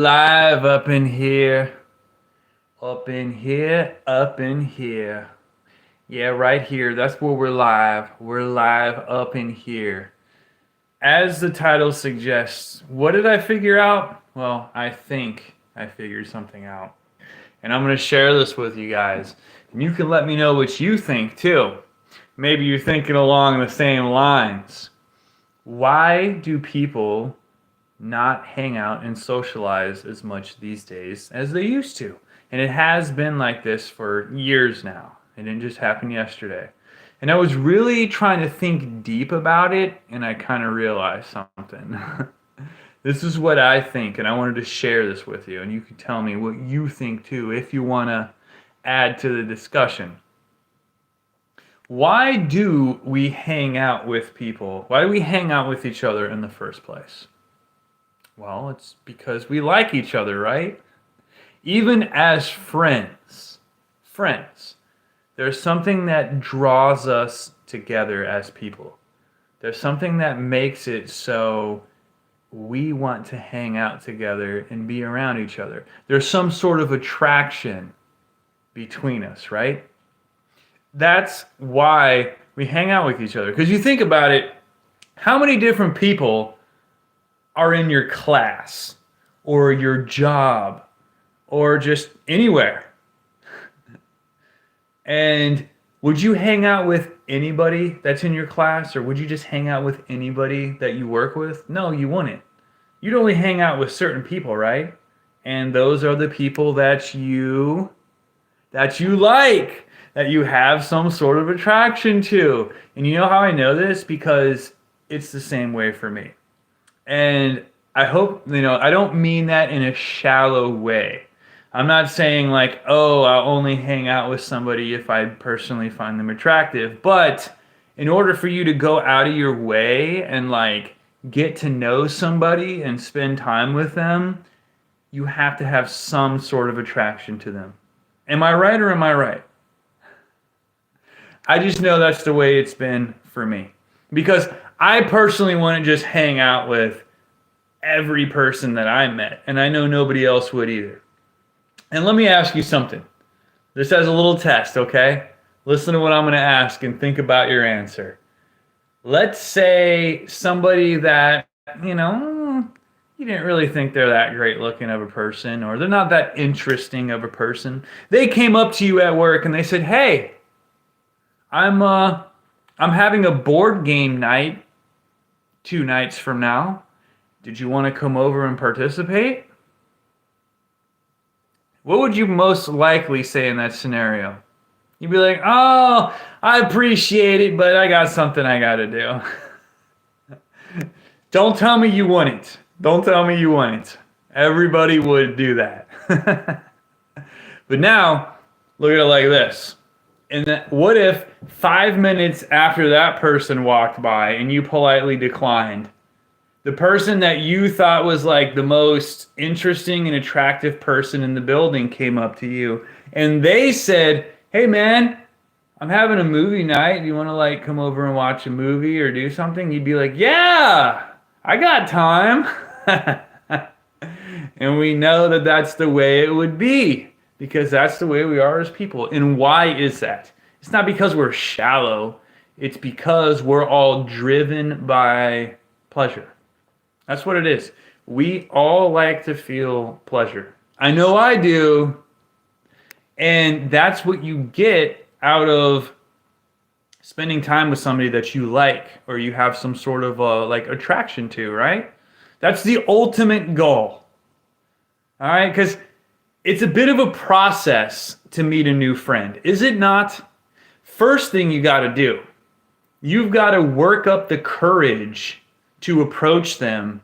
Live up in here, up in here, up in here. Yeah, right here. That's where we're live. We're live up in here. As the title suggests, what did I figure out? Well, I think I figured something out. And I'm going to share this with you guys. And you can let me know what you think too. Maybe you're thinking along the same lines. Why do people not hang out and socialize as much these days as they used to? And it has been like this for years now. It didn't just happen yesterday. And I was really trying to think deep about it, and I kind of realized something. This is what I think, and I wanted to share this with you, and you can tell me what you think too if you want to add to the discussion. Why do we hang out with people? Why do we hang out with each other in the first place? Well, it's because we like each other, right? Even as friends, there's something that draws us together as people. There's something that makes it so we want to hang out together and be around each other. There's some sort of attraction between us, right? That's why we hang out with each other. Because you think about it, how many different people are in your class or your job or just anywhere? And would you hang out with anybody that's in your class, or would you just hang out with anybody that you work with? No, you wouldn't. You'd only hang out with certain people, right? And those are the people that you like, that you have some sort of attraction to. And you know how I know this? Because it's the same way for me. And I hope, I don't mean that in a shallow way. I'm not saying like, oh, I'll only hang out with somebody if I personally find them attractive. But in order for you to go out of your way and like get to know somebody and spend time with them, you have to have some sort of attraction to them. Am I right or am I right? I just know that's the way it's been for me. Because I personally wouldn't just hang out with every person that I met. And I know nobody else would either. And let me ask you something. This as a little test, okay? Listen to what I'm going to ask and think about your answer. Let's say somebody that, you didn't really think they're that great looking of a person, or they're not that interesting of a person. They came up to you at work and they said, "Hey, I'm having a board game night 2 nights from now. Did you want to come over and participate?" What would you most likely say in that scenario? You'd be like, "Oh, I appreciate it, but I got something I got to do." Don't tell me you wouldn't. Don't tell me you wouldn't. Everybody would do that. But now, look at it like this. And what if 5 minutes after that person walked by and you politely declined, the person that you thought was like the most interesting and attractive person in the building came up to you and they said, "Hey man, I'm having a movie night. Do you want to like come over and watch a movie or do something?" You'd be like, "Yeah, I got time." And we know that that's the way it would be, because that's the way we are as people. And why is that? It's not because we're shallow. It's because we're all driven by pleasure. That's what it is. We all like to feel pleasure. I know I do. And that's what you get out of spending time with somebody that you like, or you have some sort of like attraction to, right? That's the ultimate goal. All right? Because it's a bit of a process to meet a new friend, is it not? First thing you got to do, you've got to work up the courage to approach them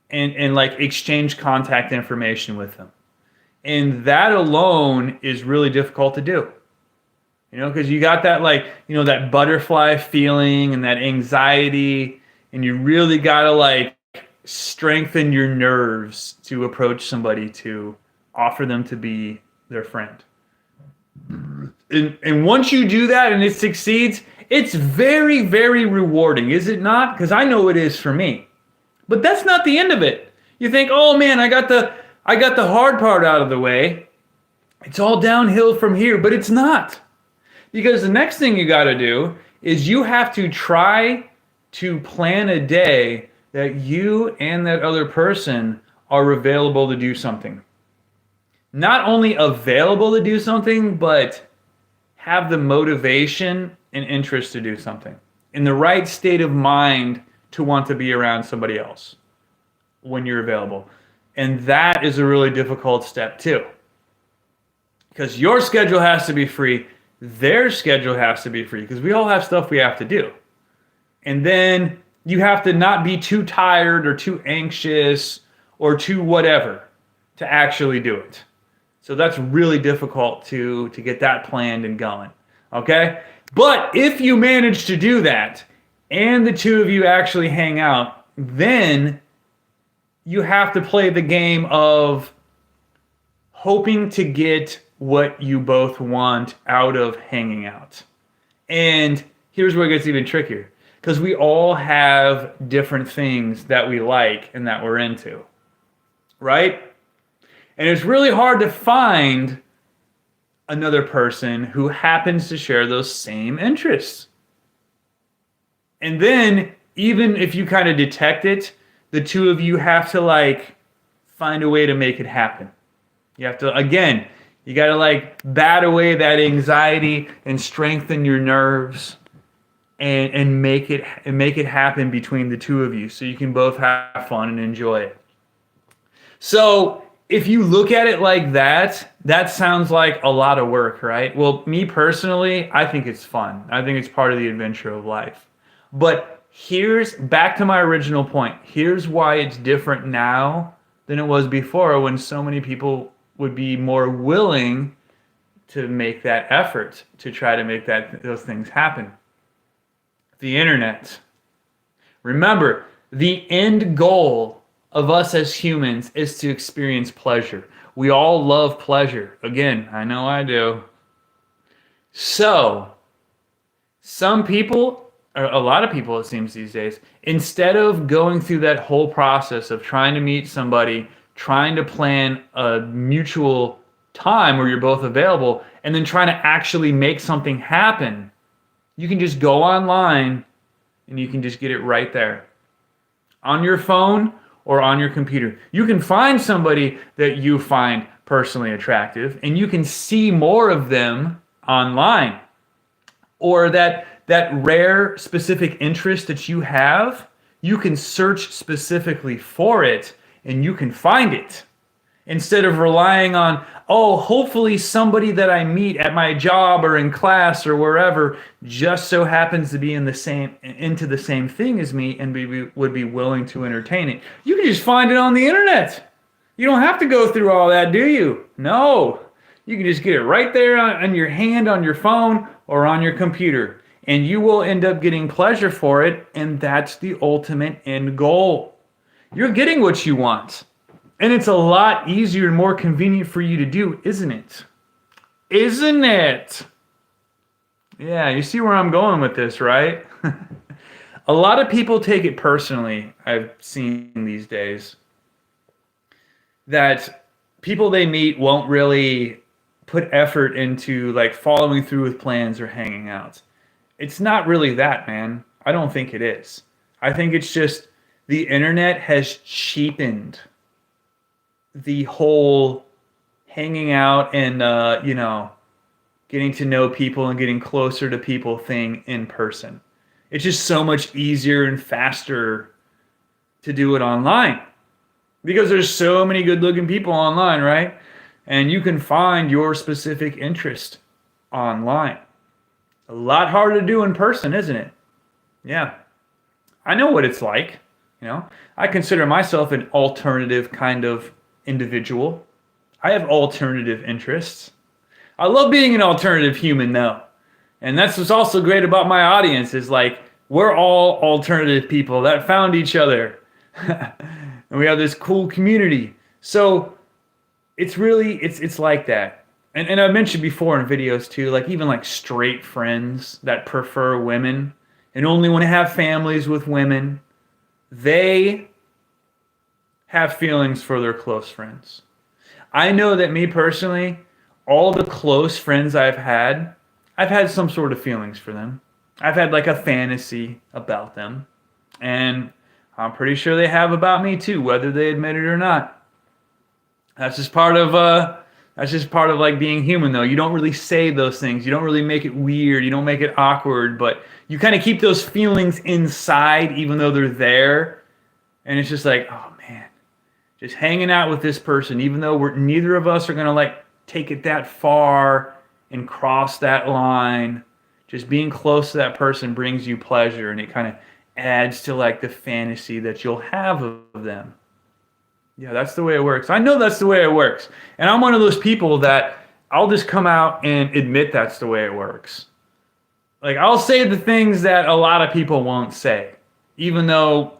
and like exchange contact information with them. And that alone is really difficult to do. Because you got that like, that butterfly feeling and that anxiety, and you really got to like strengthen your nerves to approach somebody to offer them to be their friend. And once you do that and it succeeds, it's very, very rewarding, is it not? Because I know it is for me. But that's not the end of it. You think, "Oh man, I got the I got the hard part out of the way. It's all downhill from here, but it's not. Because the next thing you got to do is you have to try to plan a day that you and that other person are available to do something. Not only available to do something, but have the motivation and interest to do something. In the right state of mind to want to be around somebody else when you're available. And that is a really difficult step too. Because your schedule has to be free, their schedule has to be free, because we all have stuff we have to do. And then you have to not be too tired or too anxious or too whatever to actually do it. So that's really difficult to get that planned and going. Okay? But if you manage to do that and the two of you actually hang out, then you have to play the game of hoping to get what you both want out of hanging out. And here's where it gets even trickier. Because we all have different things that we like and that we're into. Right? And it's really hard to find another person who happens to share those same interests. And then, even if you kind of detect it, the two of you have to find a way to make it happen. You have to, again, you got to bat away that anxiety and strengthen your nerves and make it happen between the two of you so you can both have fun and enjoy it. So if you look at it like that, that sounds like a lot of work, right? Well, me personally, I think it's fun. I think it's part of the adventure of life. But here's back to my original point. Here's why it's different now than it was before, when so many people would be more willing to make that effort to try to make those things happen. The internet. Remember, the end goal of us as humans is to experience pleasure. We all love pleasure. Again, I know I do. So, some people, or a lot of people it seems these days, instead of going through that whole process of trying to meet somebody, trying to plan a mutual time where you're both available, and then trying to actually make something happen, you can just go online and you can just get it right there. On your phone or on your computer. You can find somebody that you find personally attractive, and you can see more of them online. Or that rare specific interest that you have, you can search specifically for it and you can find it. Instead of relying on, hopefully somebody that I meet at my job or in class or wherever just so happens to be into the same thing as me and would be willing to entertain it. You can just find it on the internet. You don't have to go through all that, do you? No. You can just get it right there on your hand, on your phone, or on your computer. And you will end up getting pleasure for it, and that's the ultimate end goal. You're getting what you want. And it's a lot easier and more convenient for you to do, isn't it? Isn't it? Yeah, you see where I'm going with this, right? A lot of people take it personally, I've seen these days, that people they meet won't really put effort into following through with plans or hanging out. It's not really that, man. I don't think it is. I think it's just the internet has cheapened the whole hanging out and, getting to know people and getting closer to people thing in person. It's just so much easier and faster to do it online because there's so many good-looking people online, right? And you can find your specific interest online. A lot harder to do in person, isn't it? Yeah. I know what it's like. I consider myself an alternative kind of individual. I have alternative interests. I love being an alternative human, though. And that's what's also great about my audience is we're all alternative people that found each other. And we have this cool community. So it's really, it's like that. And I mentioned before in videos too, even straight friends that prefer women and only want to have families with women, they have feelings for their close friends. I know that me personally, all the close friends I've had some sort of feelings for them. I've had like a fantasy about them. And I'm pretty sure they have about me too, whether they admit it or not. That's just part of like being human though. You don't really say those things. You don't really make it weird. You don't make it awkward, but you kind of keep those feelings inside even though they're there. And it's just like, oh man, just hanging out with this person, even though neither of us are gonna like take it that far and cross that line. Just being close to that person brings you pleasure, and it kind of adds to like the fantasy that you'll have of them. Yeah, that's the way it works. I know that's the way it works, and I'm one of those people that I'll just come out and admit that's the way it works. Like I'll say the things that a lot of people won't say, even though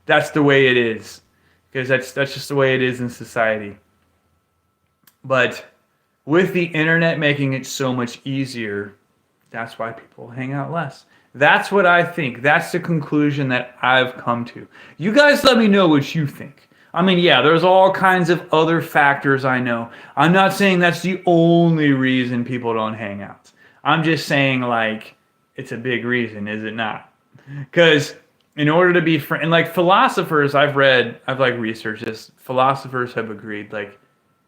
that's the way it is, because that's just the way it is in society. But with the internet making it so much easier, that's why people hang out less. That's what I think. That's the conclusion that I've come to. You guys let me know what you think. I mean, yeah, there's all kinds of other factors I know. I'm not saying that's the only reason people don't hang out. I'm just saying, like, it's a big reason, is it not? Because in order to be and like philosophers I've like researched this, philosophers have agreed, like,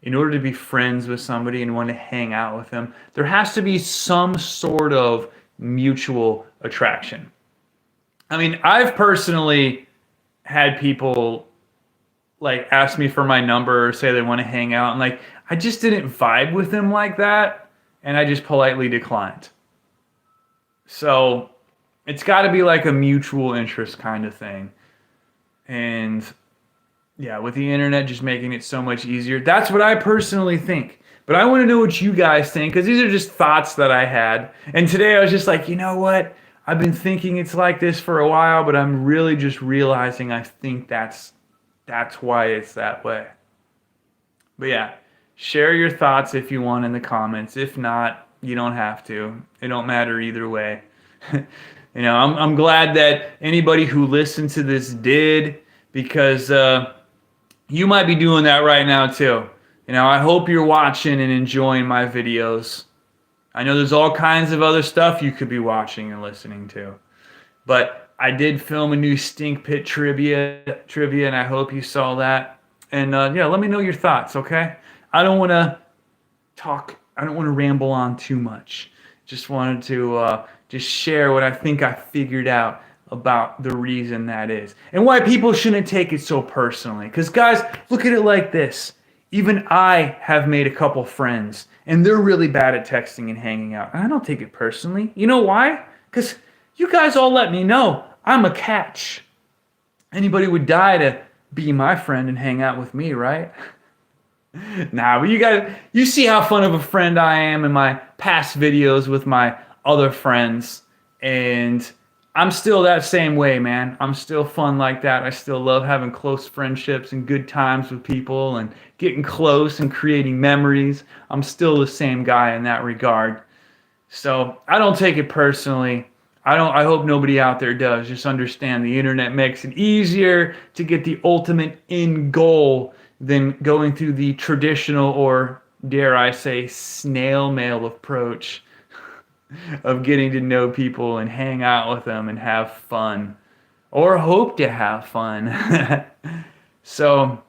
in order to be friends with somebody and want to hang out with them, there has to be some sort of mutual attraction. I mean, I've personally had people like ask me for my number or say they want to hang out, and like I just didn't vibe with them like that, and I just politely declined. So it's got to be like a mutual interest kind of thing. And yeah, with the internet just making it so much easier. That's what I personally think. But I want to know what you guys think, because these are just thoughts that I had. And today I was just like, you know what? I've been thinking it's like this for a while, but I'm really just realizing I think that's why it's that way. But yeah, share your thoughts if you want in the comments. If not, you don't have to. It don't matter either way. You know, I'm glad that anybody who listened to this did, because you might be doing that right now too. You know, I hope you're watching and enjoying my videos. I know there's all kinds of other stuff you could be watching and listening to. But I did film a new Stink Pit trivia, and I hope you saw that. And yeah, let me know your thoughts, okay? I don't want to ramble on too much. Just wanted to just share what I think I figured out about the reason that is, and why people shouldn't take it so personally. Because guys, look at it like this. Even I have made a couple friends, and they're really bad at texting and hanging out. And I don't take it personally. You know why? Because you guys all let me know I'm a catch. Anybody would die to be my friend and hang out with me, right? Nah, but you guys, you see how fun of a friend I am in my past videos with my other friends, and I'm still that same way, man. I'm still fun like that. I still love having close friendships and good times with people and getting close and creating memories. I'm still the same guy in that regard. So I don't take it personally. I hope nobody out there does. Just understand the internet makes it easier to get the ultimate end goal than going through the traditional, or dare I say, snail mail approach of getting to know people and hang out with them and have fun, or hope to have fun. So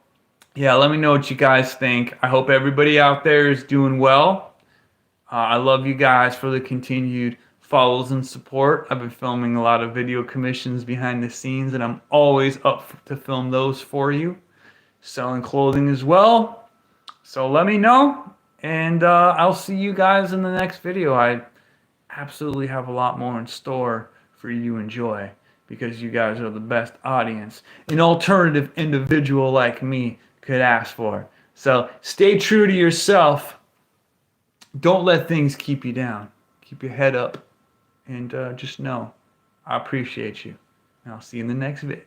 yeah, let me know what you guys think. I hope everybody out there is doing well. I love you guys for the continued follows and support. I've been filming a lot of video commissions behind the scenes, and I'm always up to film those for you. Selling clothing as well. So let me know, and I'll see you guys in the next video. I absolutely have a lot more in store for you to enjoy, because you guys are the best audience an alternative individual like me could ask for. So stay true to yourself. Don't let things keep you down. Keep your head up, and just know I appreciate you. And I'll see you in the next vid.